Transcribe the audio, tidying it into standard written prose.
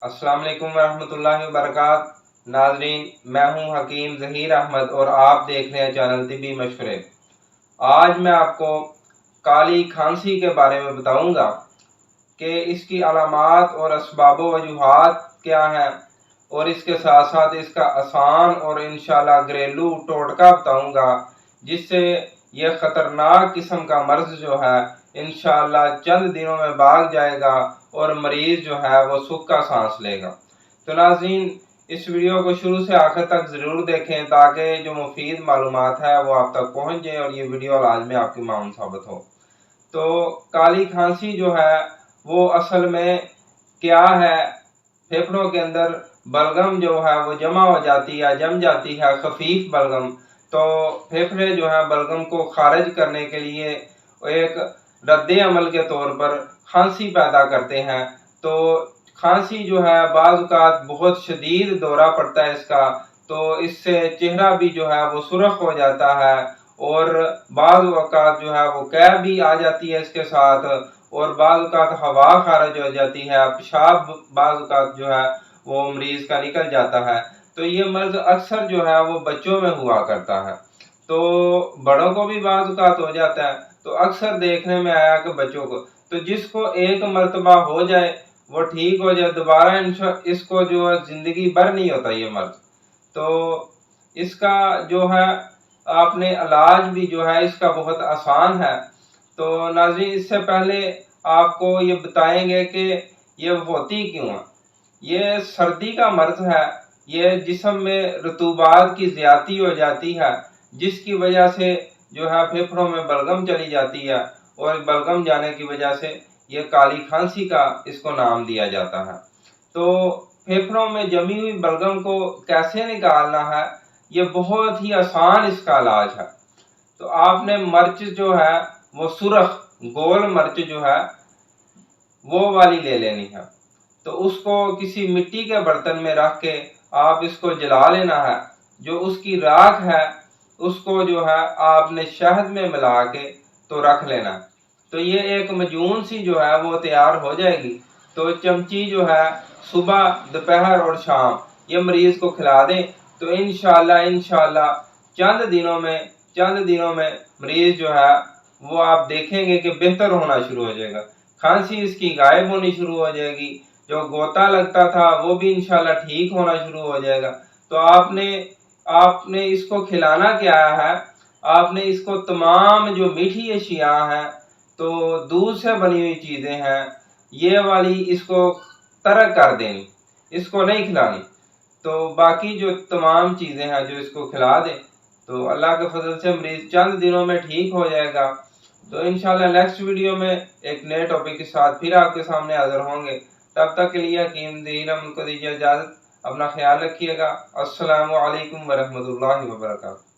अस्सलाम वालेकुम वरहमतुल्लाहि वबरकात। नाजरीन, मैं हूं हकीम ज़हीर अहमद और आप देख रहे हैं चैनल तिब्बी मशवरे। आज मैं आपको काली खांसी के बारे में बताऊंगा कि इसकी अलामात और असबाब वजूहात क्या हैं, और इसके साथ साथ इसका आसान और इंशाल्लाह घरेलू टोटका बताऊंगा जिससे यह ख़तरनाक किस्म का मर्ज़ जो है इंशाल्लाह चंद दिनों में भाग जाएगा और मरीज़ जो है वो सुख का सांस लेगा। तो नाज़रीन, इस वीडियो को शुरू से आखिर तक ज़रूर देखें ताकि जो मुफीद मालूमात है वो आप तक पहुँच जाए और ये वीडियो लाज़मी आपकी मामूल साबित हो। तो काली खांसी जो है वो असल में क्या है, फेफड़ों के अंदर बलगम जो है वो जमा हो जाती है, जम जाती है, खफीफ बलगम। तो फेफड़े जो है बलगम को खारिज करने के लिए एक रद्द अमल के तौर पर खांसी पैदा करते हैं। तो खांसी जो है बाज़ औक़ात बहुत शदीद दौरा पड़ता है इसका, तो इससे चेहरा भी जो है वो सुर्ख हो जाता है और बाज़ औक़ात जो है वो कै भी आ जाती है इसके साथ, और बाज़ औक़ात हवा खारिज हो जाती है, पेशाब बाज़ औक़ात जो है वो मरीज़ का निकल जाता है। तो ये मर्ज़ अक्सर जो है वो बच्चों में हुआ करता है, तो बड़ों को भी बाज़ औक़ात हो जाता है। तो अक्सर देखने में आया कि बच्चों को, तो जिसको एक मरतबा हो जाए वो ठीक हो जाए, दोबारा इसको जो है ज़िंदगी भर नहीं होता ये मर्ज़। तो इसका जो है आपने इलाज भी जो है इसका बहुत आसान है। तो नाज़रीन, इससे पहले आपको ये बताएंगे कि ये होती क्यों है। ये सर्दी का मर्ज़ है, ये जिस्म में रतूबात की ज़्यादती हो जाती है जिसकी वजह से जो है फेफड़ों में बलगम चली जाती है, और बलगम जाने की वजह से ये काली खांसी का इसको नाम दिया जाता है। तो फेफड़ों में जमी हुई बलगम को कैसे निकालना है, ये बहुत ही आसान इसका इलाज है। तो आपने मिर्च जो है वो सुरख गोल मिर्च जो है वो वाली ले लेनी है। तो उसको किसी मिट्टी के बर्तन में रख के आप इसको जला लेना है। जो उसकी राख है उसको जो है आपने शहद में मिला के तो रख लेना। तो ये एक मजून सी जो है वो तैयार हो जाएगी। तो चमची जो है सुबह, दोपहर और शाम ये मरीज को खिला दें, तो इंशाल्लाह चंद दिनों में मरीज जो है वो आप देखेंगे कि बेहतर होना शुरू हो जाएगा। खांसी इसकी गायब होनी शुरू हो जाएगी, जो गोता लगता था वो भी इंशाल्लाह ठीक होना शुरू हो जाएगा। तो आपने इसको खिलाना क्या है, आपने इसको तमाम जो मीठी अशिया हैं, तो दूध से बनी हुई चीज़ें हैं, ये वाली इसको तर्क कर देनी, इसको नहीं खिलानी। तो बाकी जो तमाम चीज़ें हैं जो इसको खिला दें, तो अल्लाह के फजल से मरीज चंद दिनों में ठीक हो जाएगा। तो इंशाल्लाह नेक्स्ट वीडियो में एक नए टॉपिक के साथ फिर आपके सामने हाजिर होंगे। तब तक के लिए हकीम ज़हीर अहमद को दीजिए इजाज़त। अपना ख्याल रखिएगा। अस्सलामु अलैकुम वरहमतुल्लाहि वबरकातुहू।